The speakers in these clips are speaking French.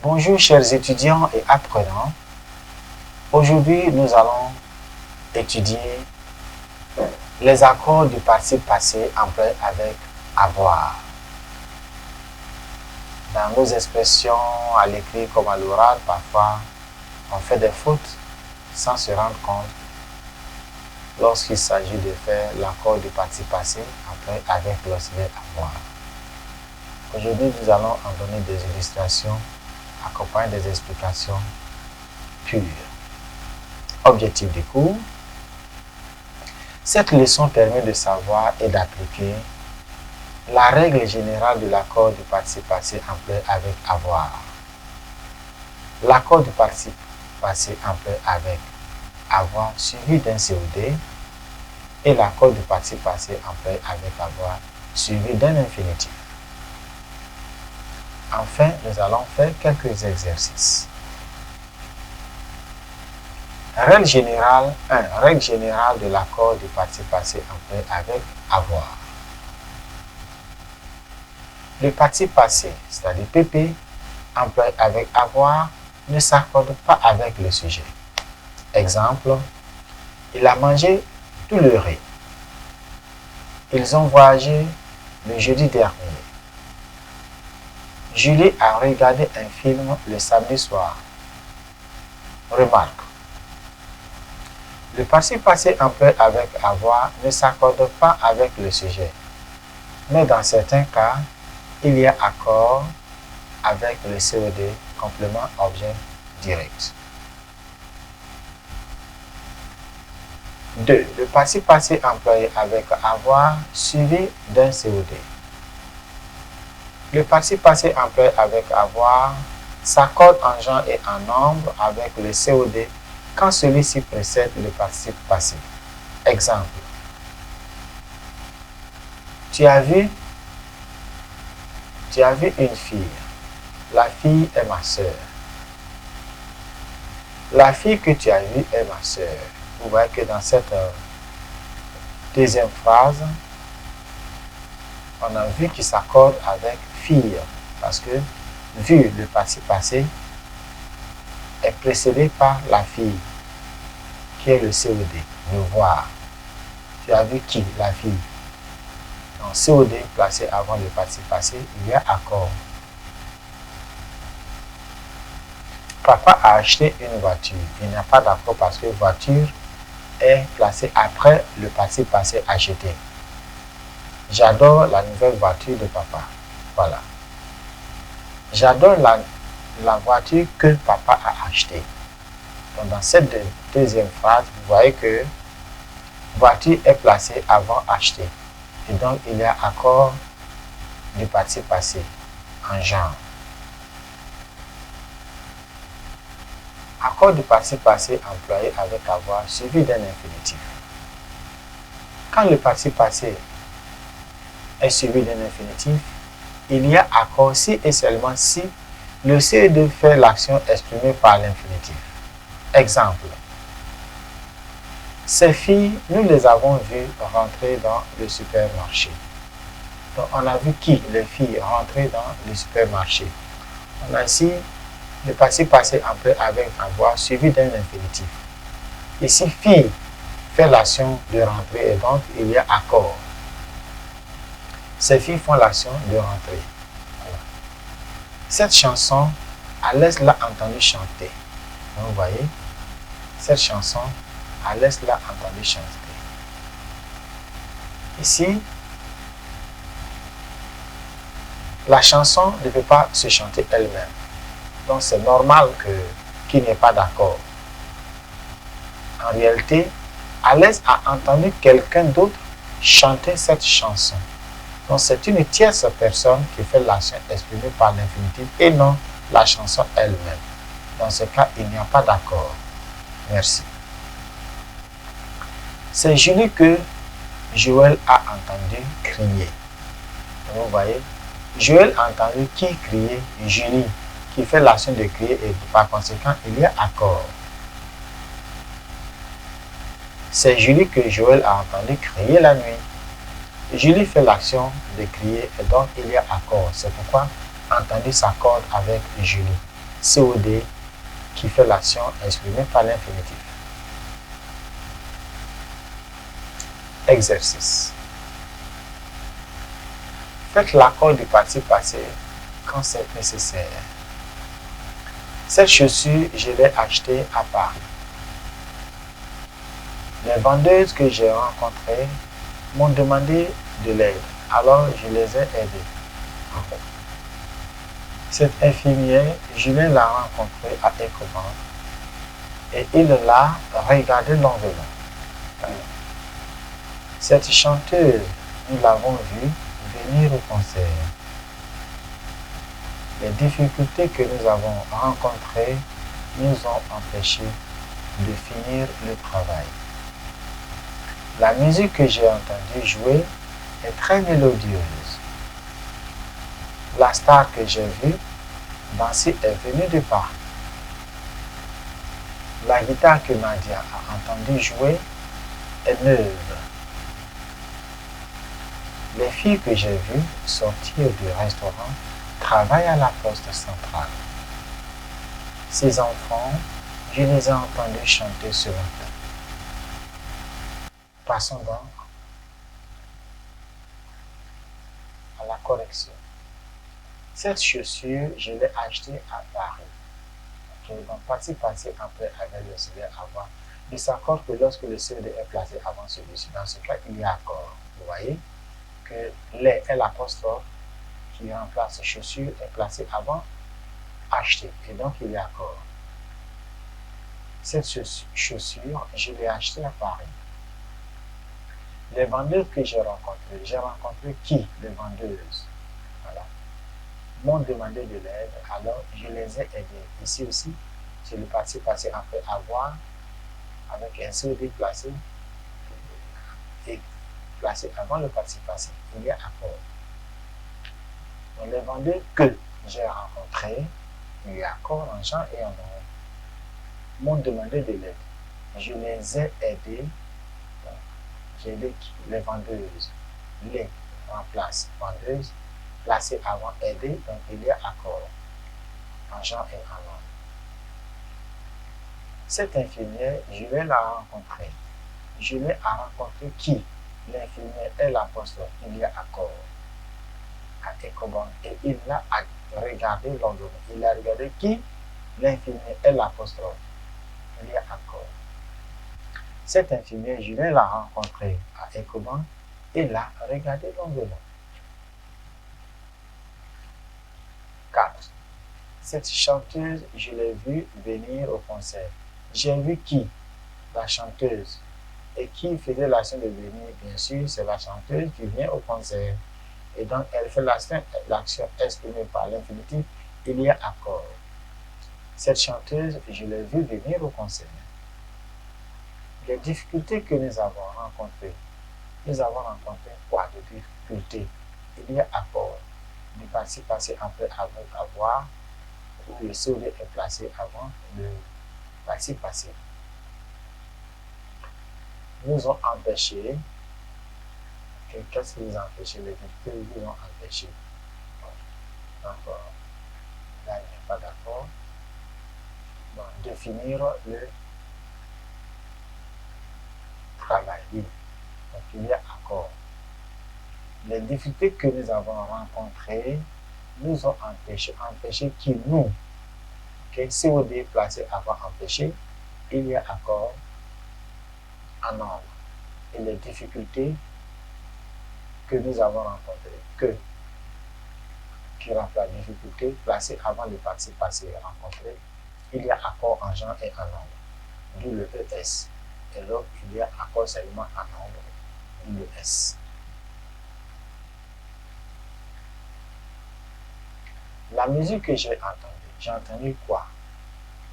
Bonjour chers étudiants et apprenants. Aujourd'hui, nous allons étudier les accords du participe passé employés avec avoir. Dans nos expressions à l'écrit comme à l'oral, parfois on fait des fautes sans se rendre compte lorsqu'il s'agit de faire l'accord du participe passé employé avec l'auxiliaire avoir. Aujourd'hui, nous allons en donner des illustrations accompagnées des explications pures. Objectif du cours. Cette leçon permet de savoir et d'appliquer la règle générale de l'accord du participe passé employé avec avoir. L'accord du participe passé employé avec avoir suivi d'un COD et l'accord du participe passé employé avec avoir suivi d'un infinitif. Enfin, nous allons faire quelques exercices. Règle générale 1. Règle générale de l'accord du participe passé employé avec avoir. Le participe passé, c'est-à-dire PP, employé avec avoir, ne s'accorde pas avec le sujet. Exemple, il a mangé tout le riz. Ils ont voyagé le jeudi dernier. Julie a regardé un film le samedi soir. Remarque. Le participe passé employé avec avoir ne s'accorde pas avec le sujet. Mais dans certains cas, il y a accord avec le COD, complément objet direct. 2. Le participe passé employé avec avoir suivi d'un COD. Le participe passé employé avec avoir s'accorde en genre et en nombre avec le COD quand celui-ci précède le participe passé. Exemple. Tu as vu une fille. La fille est ma sœur. La fille que tu as vue est ma sœur. Vous voyez que dans cette deuxième phrase, on a vu qui s'accorde avec fille, parce que vu le participe passé est précédé par la fille, qui est le COD, le voir. Tu as vu qui? La fille. Donc COD placé avant le participe passé, il y a accord. Papa a acheté une voiture. Il n'y a pas d'accord parce que voiture est placée après le participe passé acheté. J'adore la nouvelle voiture de papa. Voilà. J'adore la voiture que papa a achetée. Donc dans cette deuxième phrase, vous voyez que voiture est placée avant acheter. Et donc il y a accord du participe passé en genre. Accord du participe passé employé avec avoir suivi d'un infinitif. Quand le participe passé est suivi d'un infinitif, il y a accord si et seulement si le COD fait l'action exprimée par l'infinitif. Exemple. Ces filles, nous les avons vues rentrer dans le supermarché. Donc on a vu qui? Les filles rentrer dans le supermarché. On a ici le participe passé employé avec avoir suivi d'un infinitif. Ici, fille fait l'action de rentrer et donc il y a accord. Ces filles font l'action de rentrer. Voilà. Cette chanson, laisse-la entendu chanter. Donc, vous voyez, cette chanson, laisse-la entendu chanter. Ici, la chanson ne peut pas se chanter elle-même. Donc c'est normal qu'il n'y ait pas d'accord. En réalité, Alès a entendu quelqu'un d'autre chanter cette chanson. Donc c'est une tierce personne qui fait l'action exprimée par l'infinitif et non la chanson elle-même. Dans ce cas, il n'y a pas d'accord. Merci. C'est Julie que Joël a entendu crier. Donc vous voyez, Joël a entendu qui crier? Julie, qui fait l'action de crier et par conséquent, il y a accord. C'est Julie que Joël a entendu crier la nuit. Julie fait l'action de crier et donc il y a accord. C'est pourquoi entendu s'accorde avec Julie. COD qui fait l'action exprimée par l'infinitif. Exercice. Faites l'accord du participe passé quand c'est nécessaire. Cette chaussure, je l'ai achetée à Paris. Les vendeuses que j'ai rencontrées m'ont demandé de l'aide, alors je les ai aidées. Cette infirmière, Julien l'a rencontrée à Ecobank et il l'a regardé l'enveloppe. Cette chanteuse, nous l'avons vue venir au concert. Les difficultés que nous avons rencontrées nous ont empêchés de finir le travail. La musique que j'ai entendue jouer est très mélodieuse. La star que j'ai vue danser est venue de Paris. La guitare que Nadia a entendue jouer est neuve. Les filles que j'ai vues sortir du restaurant travaillent à la poste centrale. Ces enfants, je les ai entendus chanter ce matin. Passons donc à la correction. Cette chaussure, je l'ai achetée à Paris. Donc, participe passé après avec le COD avant. Il s'accorde que lorsque le COD est placé avant celui-ci, dans ce cas, il y a accord. Vous voyez que les L' qui remplace chaussure est placé avant acheter. Et donc, il y a accord. Cette chaussure, je l'ai achetée à Paris. Les vendeuses que j'ai rencontré qui? Les vendeuses. Voilà. M'ont demandé de l'aide, alors je les ai aidées. Ici aussi, c'est le participe passé après avoir, avec un COD placé et placé avant le participe passé. Il y a accord. Donc les vendeurs que j'ai rencontrés, il y a accord en genre et en nombre, m'ont demandé de l'aide. Je les ai aidés. J'ai aidé les vendeuses. Les remplace vendeuses, placé avant aider, donc il y a accord en genre et en nombre. Cette infirmière, je vais la rencontrer. Je l'ai rencontré qui? L'infirmière est l'apostrophe. Il y a accord à Ecobank et il a regardé l'enveloppe. Il a regardé qui? L'infirmière est l'apostrophe. Il y a accord. Cette infirmière, je vais la rencontrer à Ecobank et il a regardé l'enveloppe. 4. Cette chanteuse, je l'ai vue venir au concert. J'ai vu qui? La chanteuse. Et qui faisait l'action de venir? Bien sûr, c'est la chanteuse qui vient au concert. Et donc, elle fait l'action exprimée par l'infinitif. Il y a accord. Cette chanteuse, je l'ai vue venir au concert. Les difficultés que nous avons rencontrées. Nous avons rencontré quoi de difficultés? Il y a accord. Du participe passé après avec avoir, où le COD est placé avant le participe passé. Nous ont empêché. Qu'est-ce qui nous a empêché? Les difficultés nous ont empêché. Donc, là, il n'y a pas d'accord. Bon, définir le travail. Donc, il y a accord. Les difficultés que nous avons rencontrées nous ont empêché. Empêché qui nous? COD placé avant empêché, il y a accord en nombre. Et les difficultés que nous avons rencontrées, qui remplace la difficulté placée avant le participe passé rencontré, il y a accord en genre et en nombre, d'où le ES. Et là, il y a accord seulement en nombre, d'où le S. La musique que j'ai entendu quoi?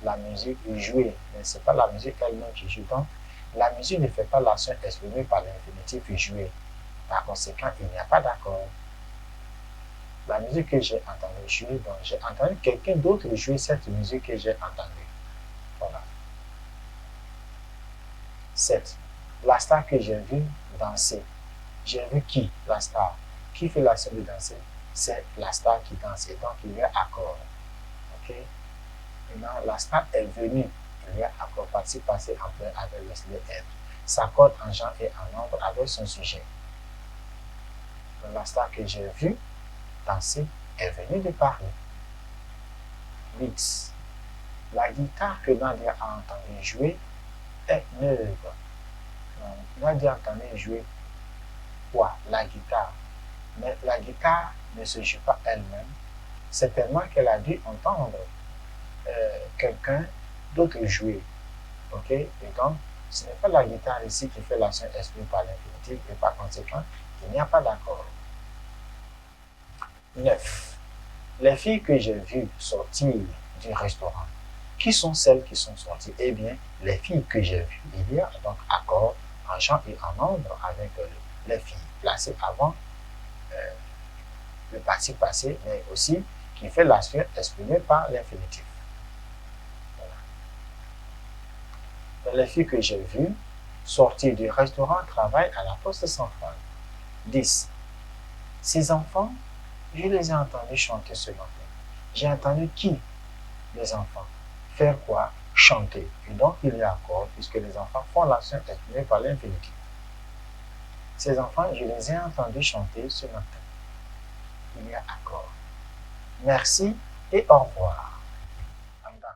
La musique jouée, mais ce n'est pas la musique elle-même qui joue. Donc, la musique ne fait pas l'action exprimée par l'infinitif joué. Par conséquent, il n'y a pas d'accord. La musique que j'ai entendue jouer, donc j'ai entendu quelqu'un d'autre jouer cette musique que j'ai entendue. Voilà. 7. La star que j'ai vue danser. J'ai vu qui? La star. Qui fait l'action de danser? C'est la star qui danse. Donc, il y a accord. Ok? Maintenant, la star est venue. Il y a accord participe passé après avec le être. S'accorde en genre et en nombre avec son sujet. Donc, la star que j'ai vue danser est venue de parler. Mix. La guitare que Nadia a entendu jouer est neuve. Nadia a entendu jouer quoi? La guitare. Mais la guitare ne se joue pas elle-même. Certainement qu'elle a dû entendre quelqu'un d'autre jouer. Ok? Et donc, ce n'est pas la guitare ici qui fait l'action exprimée par l'infinitif et par conséquent, il n'y a pas d'accord. 9. Les filles que j'ai vues sortir du restaurant, qui sont celles qui sont sorties? Eh bien, les filles que j'ai vues, il y a donc accord en genre et en nombre avec les filles placées avant le participe passé, mais aussi qui fait l'action exprimée par l'infinitif. Voilà. Les filles que j'ai vues sortir du restaurant travaillent à la poste centrale. 10. Ces enfants, je les ai entendus chanter ce matin. J'ai entendu qui? Les enfants. Faire quoi? Chanter. Et donc, il y a accord puisque les enfants font l'action exprimée par l'infinitif. Ces enfants, je les ai entendus chanter ce matin. Il y a accord. Merci et au revoir.